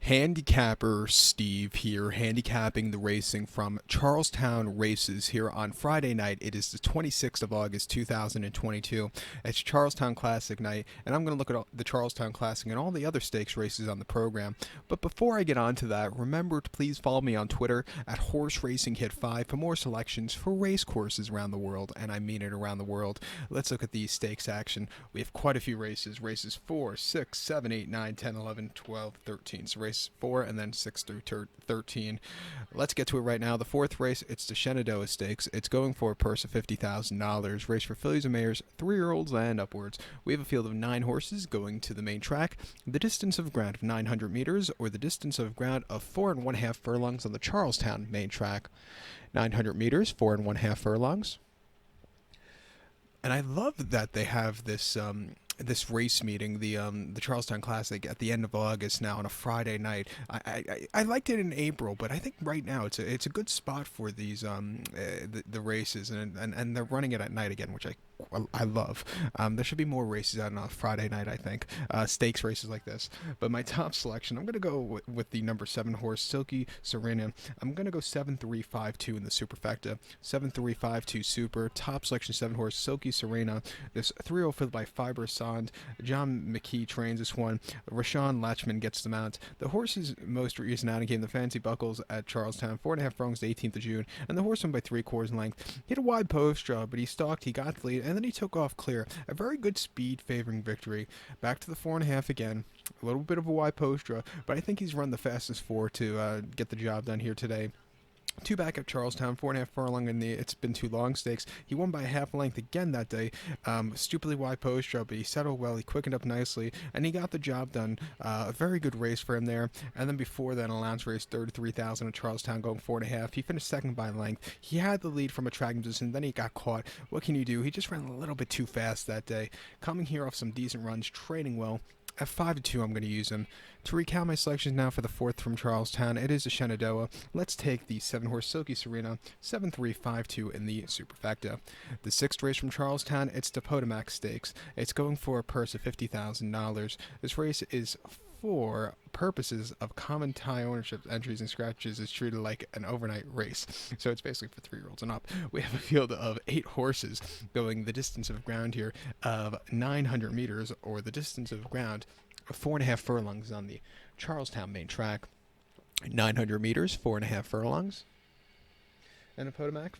Handicapper Steve here, handicapping the racing from Charlestown Races here on Friday night. It is the 26th of August, 2022. It's Charlestown Classic night, and I'm going to look at the Charlestown Classic and all the other stakes races on the program. But before I get on to that, remember to please follow me on Twitter at Horse Racing Hit 5 for more selections for race courses around the world, and I mean it, around the world. Let's look at the stakes action. We have quite a few races. Races 4, 6, 7, 8, 9, 10, 11, 12, 13. So race 4 and then 6 through 13. Let's get to it right now. The fourth race, it's the Shenandoah Stakes. It's going for a purse of $50,000. Race for fillies and mares, 3-year-olds and upwards. We have a field of 9 horses going to the main track. The distance of ground of 900 meters, or the distance of ground of 4½ furlongs on the Charlestown main track. 900 meters, 4½ furlongs. And I love that they have this this race meeting, the Charlestown Classic, at the end of August now on a Friday night. I liked it in April, but I think right now it's a good spot for these the races, and they're running it at night again, which I love. There should be more races on a Friday night, I think, stakes races like this. But my top selection, I'm going to go with the number 7 horse, Silky Serena. I'm going to go 7-3-5-2 in the superfecta. 7-3-5-2 super. Top selection, 7 horse, Silky Serena. This 3-0 filled by Fiber Sand. John McKee trains this one. Rashawn Latchman gets the mount. The horse's most recent outing came the Fancy Buckles at Charlestown, 4½ furlongs, the 18th of June, and the horse won by 3/4 in length. He had a wide post draw, but he stalked, he got the lead, and then he took off clear. A very good speed favoring victory. Back to the 4.5 again. A little bit of a wide post draw, but I think he's run the fastest 4 to get the job done here today. 2 back at Charlestown, 4.5 furlong in the It's Been Too Long Stakes. He won by a half length again that day. Stupidly wide post draw, but he settled well, he quickened up nicely, and he got the job done. A very good race for him there. And then before that, an allowance race, 33,000 at Charlestown, going 4.5. He finished second by length. He had the lead from a tracking position, then he got caught. What can you do? He just ran a little bit too fast that day. Coming here off some decent runs, training well. At 5-2, I'm going to use him. To recount my selections now for the fourth from Charlestown, it is a Shenandoah. Let's take the 7 horse Silky Serena, 7-3-5-2 in the superfecta. The sixth race from Charlestown, it's the Potomac Stakes. It's going for a purse of $50,000. This race is, for purposes of common tie ownership, entries, and scratches, is treated like an overnight race. So it's basically for 3-year-olds and up. We have a field of 8 horses going the distance of ground here of 900 meters, or the distance of ground of 4.5 furlongs on the Charlestown main track. 900 meters, 4.5 furlongs. And a Potomac.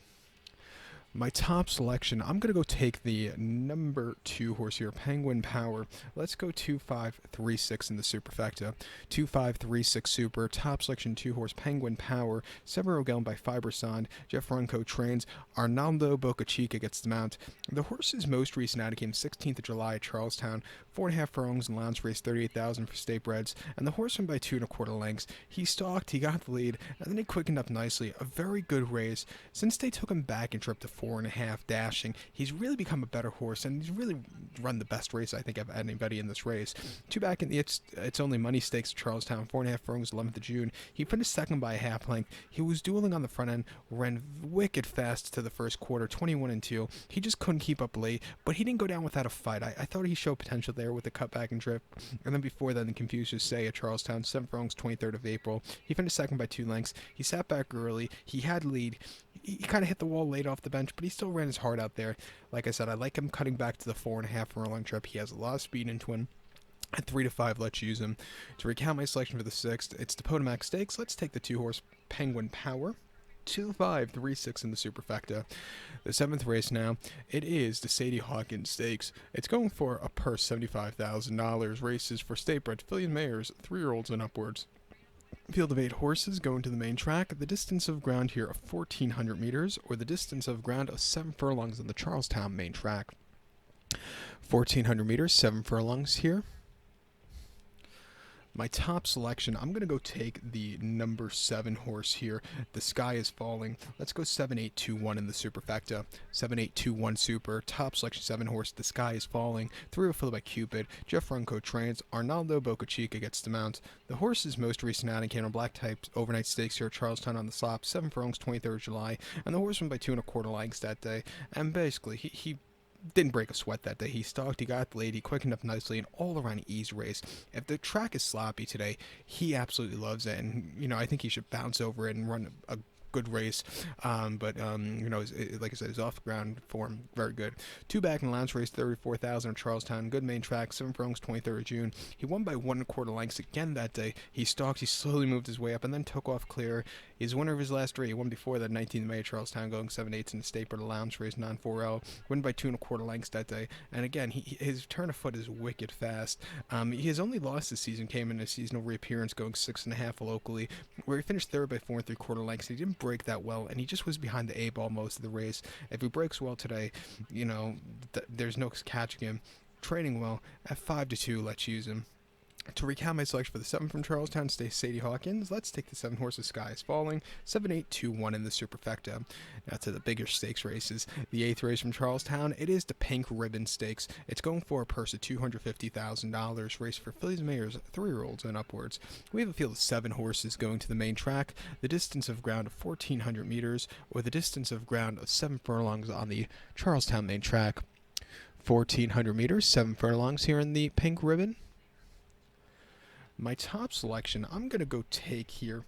My top selection, I'm going to go take the number 2 horse here, Penguin Power. Let's go 2-5-3-6 in the superfecta. 2-5-3-6 super. Top selection, 2 horse, Penguin Power. 7 Gall by Fiber Sand. Jeff Runco trains. Arnaldo Bocachica gets the mount. The horse's most recent outing came 16th of July at Charlestown. 4.5 furlongs and allowance race, 38,000 for state breds. And the horse won by 2¼ lengths. He stalked, he got the lead, and then he quickened up nicely. A very good race. Since they took him back and tripped to 4.5 dashing, he's really become a better horse, and he's really run the best race I think of anybody in this race. 2 back in the It's Only Money Stakes at Charlestown, 4.5 furlongs, 11th of June. He finished second by a half length. He was dueling on the front end, ran wicked fast to the first quarter, 21-2. He just couldn't keep up late, but he didn't go down without a fight. I thought he showed potential there with the cutback and trip. And then before that, the Confucius Say at Charlestown, 7 furlongs, 23rd of April. He finished second by 2 lengths. He sat back early. He had lead. He kind of hit the wall late off the bench, but he still ran his heart out there. Like I said, I like him cutting back to the 4.5 furlong trip. He has a lot of speed into him. At 3-5, let's use him. To recount my selection for the sixth, it's the Potomac Stakes. Let's take the 2 horse Penguin Power. 2-5-3-6 in the superfecta. The 7th race now, it is the Sadie Hawkins Stakes. It's going for a purse $75,000. Races for state bred filly and mares, 3-year-olds and upwards. Field of 8 horses going to the main track. The distance of ground here of 1,400 meters, or the distance of ground of 7 furlongs on the Charlestown main track. 1,400 meters, 7 furlongs here. My top selection, I'm going to go take the number 7 horse here. The Sky is Falling. Let's go 7-8-2-1 in the superfecta. 7-8-2-1 super. Top selection, 7 horse. The Sky is Falling. 3 followed by Cupid. Jeff Runco trains. Arnaldo Bocachica gets the mount. The horse's most recent outing came on Black Type Overnight Stakes here at Charlestown on the slop. 7 furlongs, 23rd of July. And the horse won by 2¼ lengths that day. And basically, he didn't break a sweat that day. He stalked, he got the lead, he quickened up nicely, and all around easy race. If the track is sloppy today, he absolutely loves it, and I think he should bounce over it and run a good race. Like I said, his off ground form very good. Two back in the lounge race, 34,000 at Charlestown. Good main track, 7 furlongs, 23rd of June. He won by 1 1/4 lengths again that day. He stalked, he slowly moved his way up, and then took off clear. He's winner of his last three. He won before that, 19th of May at Charlestown, going 7/8 in the state, but a lounge race, 9-4-0. Win by 2 1/4 lengths that day. And again, his turn of foot is wicked fast. His only loss this season came in a seasonal reappearance, going 6.5 locally, where he finished third by 4 3/4 lengths. He didn't break that well, and he just was behind the A-ball most of the race. If he breaks well today, there's no catching him. Training well at 5-2. Let's use him. To recount my selection for the 7 from Charlestown, stay Sadie Hawkins. Let's take the 7 horses Sky is Falling, 7-8-2-1 in the superfecta. Now to the bigger stakes races. The 8th race from Charlestown, it is the Pink Ribbon Stakes. It's going for a purse of $250,000. Race for fillies and mares, 3-year-olds and upwards. We have a field of 7 horses going to the main track. The distance of ground of 1,400 meters, or the distance of ground of 7 furlongs on the Charlestown main track. 1,400 meters, 7 furlongs here in the Pink Ribbon. My top selection, I'm going to go take here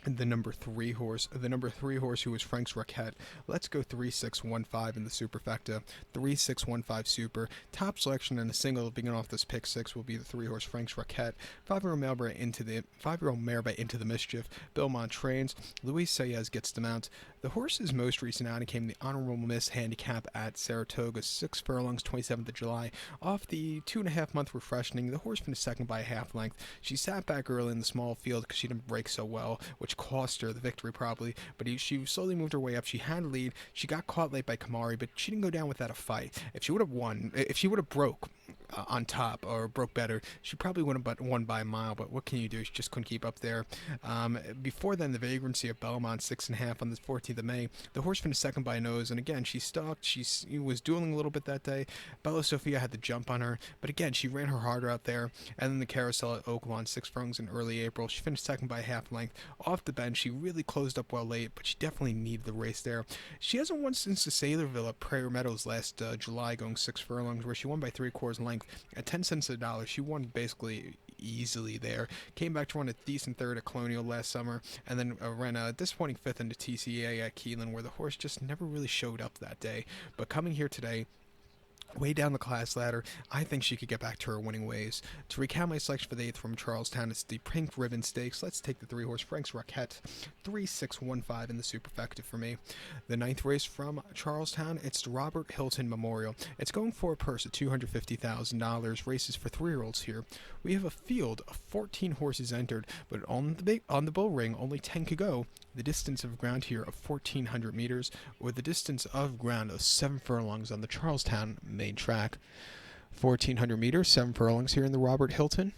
the number 3 horse. The number 3 horse, who is Frank's Roquette. Let's go 3-6-1-5 in the superfecta. 3-6-1-5 super. Top selection and a single beginning off this pick 6 will be the 3 horse Frank's Roquette. 5-year-old Marebay into the Mischief. Belmont trains. Luis Saez gets the mount. The horse's most recent outing came the Honorable Miss handicap at Saratoga, 6 furlongs, 27th of July. Off the 2.5-month refreshing, the horse finished second by a half length. She sat back early in the small field because she didn't break so well, which cost her the victory probably, but she slowly moved her way up. She had a lead. She got caught late by Kamari, but she didn't go down without a fight. If she would have broke on top or broke better, she probably would have won by a mile, but what can you do? She just couldn't keep up there. Before then, the Vagrancy of Belmont, 6.5 on the 14th of May. The horse finished second by a nose, and again, she stalked. She was dueling a little bit that day. Bella Sophia had the jump on her, but again, she ran her harder out there. And then the Carousel at Oaklawn, 6 furlongs in early April. She finished second by a half length. Off the bench, she really closed up well late, but she definitely needed the race there. She hasn't won since the Saylorville at Prairie Meadows last July, going 6 furlongs, where she won by 3/4 length at 10 cents a dollar. She won basically easily there. Came back to run a decent third at Colonial last summer, and then ran a disappointing 5th in the TCA at Keeneland, where the horse just never really showed up that day. But coming here today, way down the class ladder, I think she could get back to her winning ways. To recount my selection for the 8th from Charlestown, it's the Pink Ribbon Stakes. Let's take the 3 horse Frank's Roquette, 3-6-1-5 in the superfecta for me. The 9th race from Charlestown, it's the Robert Hilton Memorial. It's going for a purse of $250,000. Races for 3-year-olds here. We have a field of 14 horses entered, but on the bull ring, only 10 could go. The distance of ground here of 1,400 meters, or the distance of ground of 7 furlongs on the Charlestown main track. 1,400 meters, 7 furlongs here in the Robert Hilton.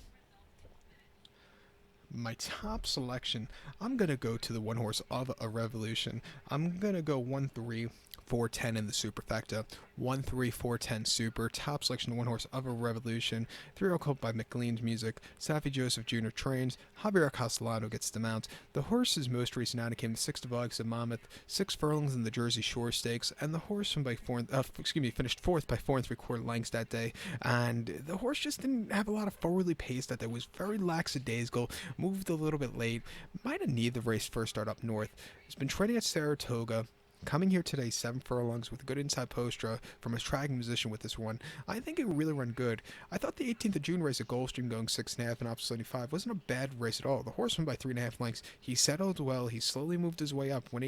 My top selection, I'm going to go to the 1 horse of a Revolution. I'm going to go 1-3-4-10 in the superfecta. 1-3-4-10 super. Top selection, the 1 horse of a Revolution. 3-year-old colt by McLean's Music. Safi Joseph Jr. trains. Javier Castellano gets the mount. The horse's most recent outing came the 6th of August at Monmouth. 6 furlongs in the Jersey Shore Stakes, and the horse finished 4th by 4 3/4 lengths that day. And the horse just didn't have a lot of forwardly pace that day. Was very lackadaisical. Moved a little bit late. Might have needed the race first start up north. He's been training at Saratoga. Coming here today, 7 furlongs with a good inside posture from his tracking position with this one. I think it will really run good. I thought the 18th of June race at Gulfstream going 6.5 and opposite 75 wasn't a bad race at all. The horse won by 3.5 lengths. He settled well. He slowly moved his way up. When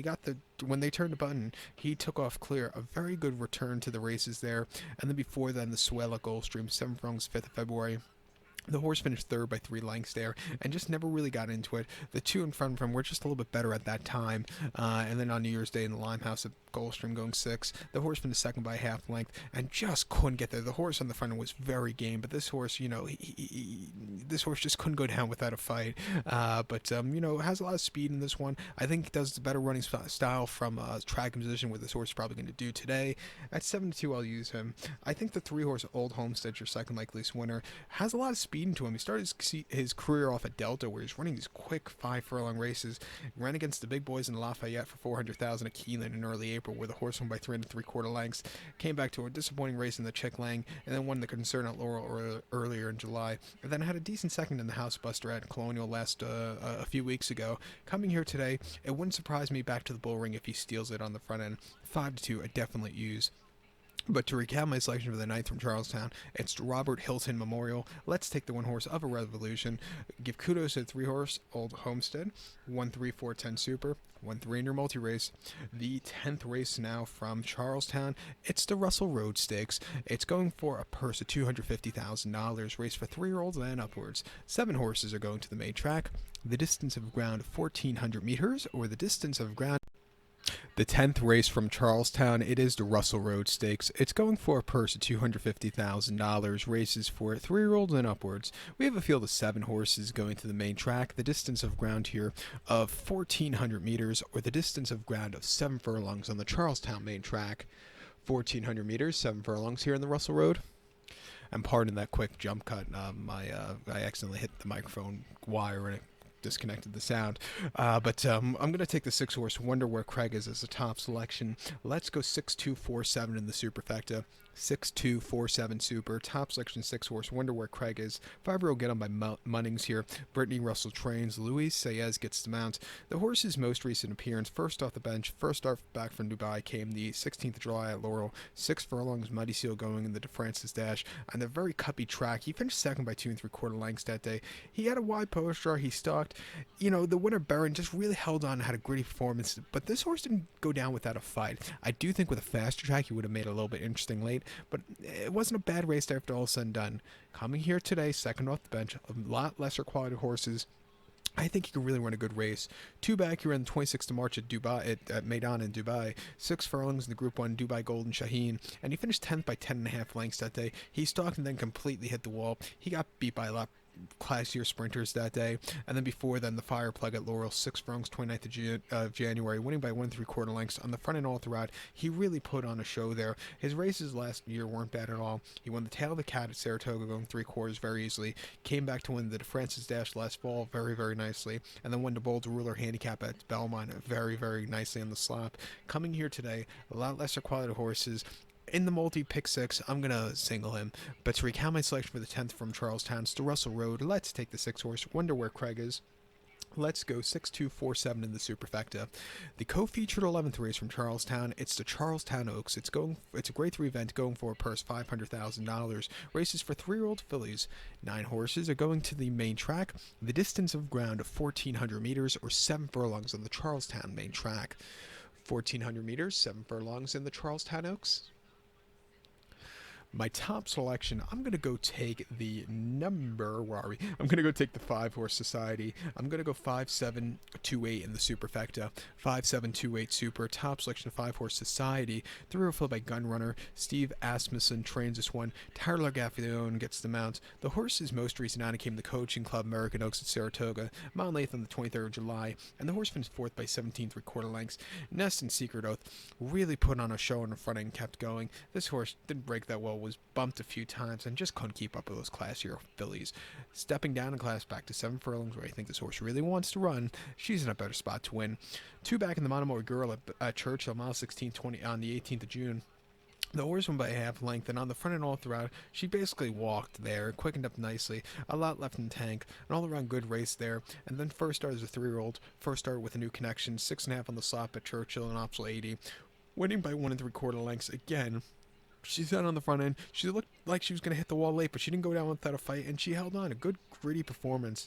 they turned the button, he took off clear. A very good return to the races there. And then before then, the Swell at Gulfstream, 7 furlongs, 5th of February. The horse finished third by 3 lengths there and just never really got into it. The 2 in front of him were just a little bit better at that time. And then on New Year's Day in the Limehouse at Gulfstream going 6, the horse finished second by half length and just couldn't get there. The horse on the front was very game, but this horse, this horse just couldn't go down without a fight. But has a lot of speed in this one. I think it does the better running style from track position, where this horse is probably going to do today. At 7-2, I'll use him. I think the 3 horse Old Homestead, your second likeliest winner, has a lot of speed. speed into him. He started his career off at Delta, where he's running these quick 5 furlong races. He ran against the big boys in Lafayette for 400,000 at Keeneland in early April, where the horse won by 3 3/4 lengths. Came back to a disappointing race in the Chick Lang, and then won the Concern at Laurel earlier in July. And then had a decent second in the House Buster at Colonial last a few weeks ago. Coming here today, it wouldn't surprise me back to the bull ring if he steals it on the front end. 5-2, I definitely use. But to recap my selection for the ninth from Charlestown, it's Robert Hilton Memorial. Let's take the 1 horse of a Revolution. Give kudos to the 3 horse Old Homestead, 1-3-4-10 Super, 1-3 in your multi-race. The 10th race now from Charlestown, it's the Russell Road Stakes. It's going for a purse of $250,000, race for 3-year-olds and upwards. 7 horses are going to the main track. The distance of ground 1,400 meters, or the distance of ground. The 10th race from Charlestown, it is the Russell Road Stakes. It's going for a purse of $250,000, races for 3-year-olds and upwards. We have a field of 7 horses going to the main track. The distance of ground here of 1,400 meters, or the distance of ground of 7 furlongs on the Charlestown main track. 1,400 meters, 7 furlongs here in the Russell Road. And pardon that quick jump cut. I accidentally hit the microphone wire and it disconnected the sound. But I'm going to take the 6 horse Wonder Where Craig is as a top selection. Let's go 6-2-4-7 in the superfecta. 6-2-4-7 super. Top selection 6 horse Wonder Where Craig is. 5-year-old get on by Munnings here. Brittany Russell trains. Luis Saez gets the mount. The horse's most recent appearance, first off the bench, first start back from Dubai, came the 16th of July at Laurel. 6 furlongs, Muddy Seal going in the DeFrancis Dash on a very cuppy track. He finished second by 2 3/4 lengths that day. He had a wide post draw. He stalked. You know, the winner Barron just really held on and had a gritty performance, but this horse didn't go down without a fight. I do think with a faster track he would have made it a little bit interesting late, but it wasn't a bad race after all said and done. Coming here today, second off the bench, a lot lesser quality horses. I think he can really run a good race. 2 back here on the 26th of March at Dubai, at Meydan in Dubai. 6 furlongs in the Group 1 Dubai Golden Shaheen, and he finished 10th by 10.5 lengths that day. He stalked and then completely hit the wall. He got beat by a lot classier sprinters that day, and then before then the fire plug at Laurel, 6 furlongs, 29th of January, winning by 1 3/4 lengths on the front and all throughout. He really put on a show there. His races last year weren't bad at all. He won the Tail of the Cat at Saratoga going 3/4 very easily, came back to win the DeFrancis Dash last fall very, very nicely, and then won the Bold Ruler Handicap at Belmont very, very nicely on the slop. Coming here today, a lot lesser quality horses. In the multi-pick 6, I'm going to single him. But to recount my selection for the 10th from Charlestown, it's the Russell Road. Let's take the 6 horse, Wonder Where Craig is. Let's go 6-2-4-7 in the superfecta. The co-featured 11th race from Charlestown, it's the Charlestown Oaks. It's a grade 3 event going for a purse $500,000. Races for 3-year-old fillies. 9 horses are going to the main track. The distance of ground of 1,400 meters, or 7 furlongs on the Charlestown main track. 1,400 meters, 7 furlongs in the Charlestown Oaks. My top selection, I'm going to go take the number, where are we? I'm going to go take the 5 horse Society. I'm going to go 5-7-2-8 in the superfecta. 5-7-2-8 super. Top selection of 5 horse Society. 3-year-old followed by Gunrunner. Steve Asmussen trains this one. Tyler Gaffione gets the mount. The horse's most recent outing came the Coaching Club American Oaks at Saratoga. Mile 8th on the 23rd of July. And the horse finished 4th by 17 3/4 lengths. Nest and Secret Oath really put on a show in the front end, kept going. This horse didn't break that well, was bumped a few times and just couldn't keep up with those classier fillies. Stepping down in class back to 7 furlongs, where I think this horse really wants to run, she's in a better spot to win. 2 back in the Monomoy Girl at Churchill, mile 16-20 on the 18th of June. The horse won by a half length, and on the front and all throughout, she basically walked there, quickened up nicely, a lot left in the tank, an all-around good race there. And then first start as a 3-year-old, first start with a new connection, 6.5 on the slop at Churchill and Optional 80, winning by 1 3/4 lengths again. She sat on the front end. She looked like she was going to hit the wall late, but she didn't go down without a fight, and she held on. A good, gritty performance.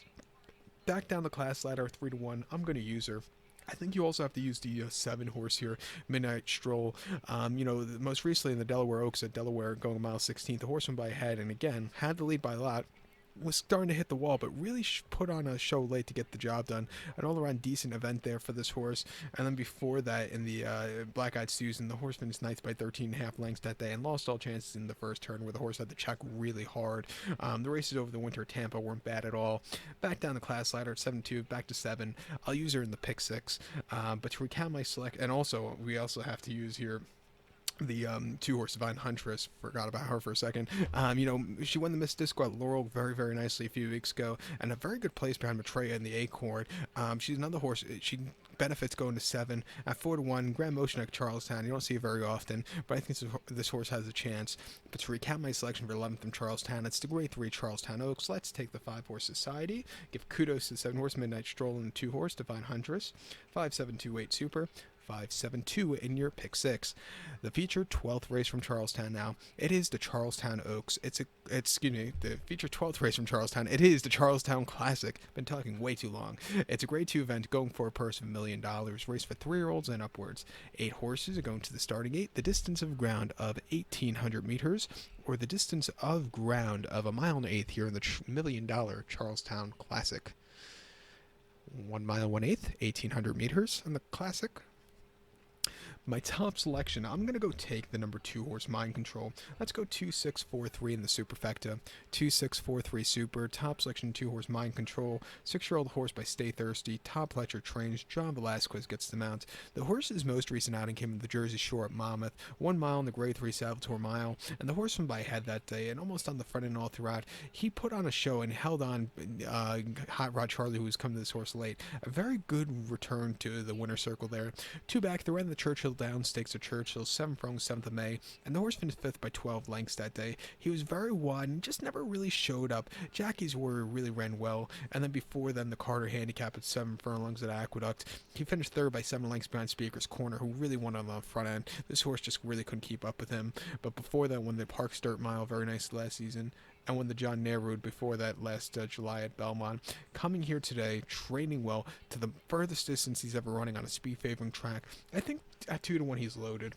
Back down the class ladder, 3-1. I'm going to use her. I think you also have to use the 7 horse here, Midnight Stroll. Most recently in the Delaware Oaks at Delaware, going mile 16, the horse went by a head, and again, had the lead by a lot. Was starting to hit the wall, but really put on a show late to get the job done. An all-around decent event there for this horse. And then before that, in the Black-Eyed Susan, the horse finished ninth by 13.5 lengths that day and lost all chances in the first turn, where the horse had to check really hard. The races over the winter at Tampa weren't bad at all. Back down the class ladder at 7-2, back to 7. I'll use her in the pick 6. But to recount my select, and also we also have to use here the two-horse Divine Huntress. Forgot about her for a second. She won the Miss Disco at Laurel very nicely a few weeks ago, and a very good place behind Maitreya in the Acorn. She's another horse. She benefits going to 7 at 4-1. Grand Motion at Charlestown. You don't see it very often, but I think this horse has a chance. But to recap my selection for 11th from Charlestown, it's the Grade 3 Charlestown Oaks. Let's take the 5-horse Society. Give kudos to the 7-horse Midnight Stroll and the 2-horse Divine Huntress. 5-7-2-8 Super. 572 in your pick 6. The featured 12th race from Charlestown now. It is the Charlestown Oaks. The featured 12th race from Charlestown. It is the Charlestown Classic. Been talking way too long. It's a grade 2 event going for a purse of $1 million. Race for 3-year-olds and upwards. 8 horses are going to the starting gate. The distance of ground of 1,800 meters, or the distance of ground of 1 mile and 1/8 here in the $1 million Charlestown Classic. 1 mile 1/8, 1,800 meters in the Classic. My top selection, I'm going to go take the number 2 horse Mind Control. Let's go 2-6-4-3 in the superfecta. 2-6-4-3 super. Top selection 2 horse Mind Control. 6-year-old horse by Stay Thirsty. Top Pletcher trains. John Velasquez gets the mount. The horse's most recent outing came in the Jersey Shore at Monmouth. 1 mile in the grade 3 Salvatore Mile. And the horse went by head that day and almost on the front end all throughout. He put on a show and held on Hot Rod Charlie, who was coming to this horse late. A very good return to the winner's circle there. 2 back, the end of the Churchill Down Stakes at Churchill, 7 furlongs, 7th of May, and the horse finished 5th by 12 lengths that day. He was very wide and just never really showed up. Jackie's Warrior really ran well, and then before then the Carter handicap at 7 furlongs at Aqueduct. He finished 3rd by 7 lengths behind Speaker's Corner, who really won on the front end. This horse just really couldn't keep up with him. But before that, won the Parks Dirt Mile very nice last season, and won the John Nerud before that last July at Belmont. Coming here today, training well to the furthest distance he's ever running on a speed favoring track. I think at 2-1 he's loaded.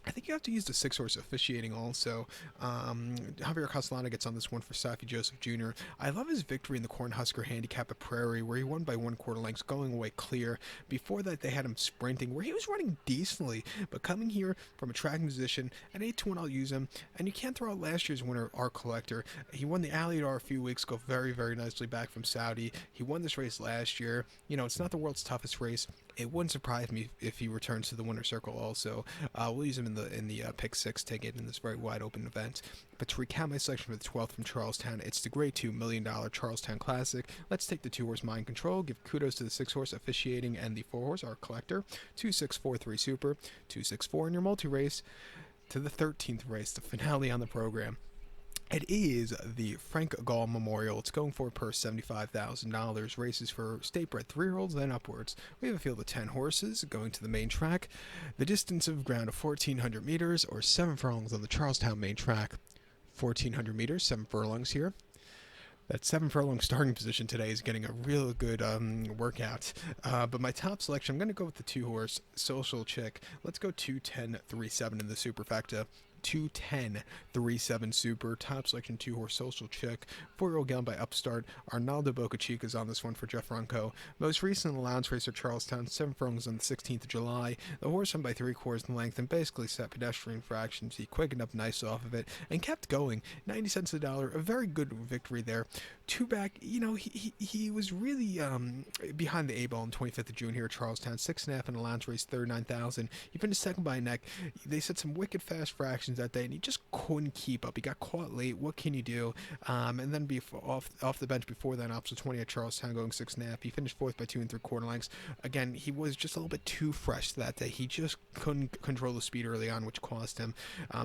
I think you have to use the 6-horse officiating also. Javier Castellano gets on this one for Safi Joseph Jr. I love his victory in the Cornhusker handicap at Prairie, where he won by 1/4 lengths, going away clear. Before that, they had him sprinting, where he was running decently, but coming here from a tracking position, at 8-1, I'll use him. And you can't throw out last year's winner, Art Collector. He won the Alliador a few weeks ago, very nicely back from Saudi. He won this race last year. It's not the world's toughest race. It wouldn't surprise me if he returns to the winner's circle also. We'll use him in the pick 6 ticket in this very wide open event. But to recap my selection for the 12th from Charlestown, it's the grade 2 $1 million Charlestown Classic. Let's take the 2 horse Mind Control. Give kudos to the 6 horse officiating and the 4 horse Art Collector. 2-6-4-3 super. 2-6-4 in your multi race. To the 13th race, the finale on the program. It is the Frank Gall Memorial. It's going for a purse $75,000. Races for state bred 3-year-olds and upwards. We have a field of 10 horses going to the main track. The distance of ground of 1,400 meters, or 7 furlongs on the Charlestown main track. 1,400 meters, 7 furlongs here. That 7 furlong starting position today is getting a real good workout. But my top selection, I'm going to go with the 2 horse Social Chick. Let's go 2-10-3-7 in the superfecta. 2-10-3-7 super. Top selection 2 horse Social Chick. 4-year-old gallon by Upstart. Arnaldo Boca Chica's on this one for Jeff Runco. Most recent allowance race at Charlestown, 7 furlongs on the 16th of July. The horse won by 3/4 in length and basically set pedestrian fractions. He quickened up nice off of it and kept going. 90 cents a dollar. A very good victory there. 2 back, he was really behind the 8-ball on 25th of June here at Charlestown. 6.5 in allowance race, 39,000. He finished second by a neck. They set some wicked fast fractions that day, and he just couldn't keep up. He got caught late. What can you do? And then off the bench before that, opposite 20 at Charlestown, going 6.5. He finished 4th by 2 3/4 lengths. Again, he was just a little bit too fresh that day. He just couldn't control the speed early on, which cost him.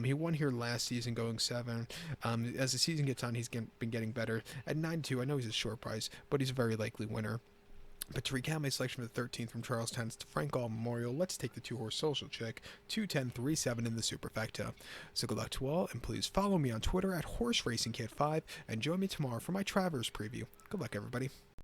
He won here last season, going 7. As the season gets on, he's been getting better. At 9-2, I know he's a short price, but he's a very likely winner. But to recap my selection for the 13th from Charlestown, it's the Frank Gall Memorial. Let's take the 2 horse Social Chick. 2-10-3-7 in the superfecta. So good luck to all, and please follow me on Twitter at HorseRacingKid5, and join me tomorrow for my Travers preview. Good luck, everybody.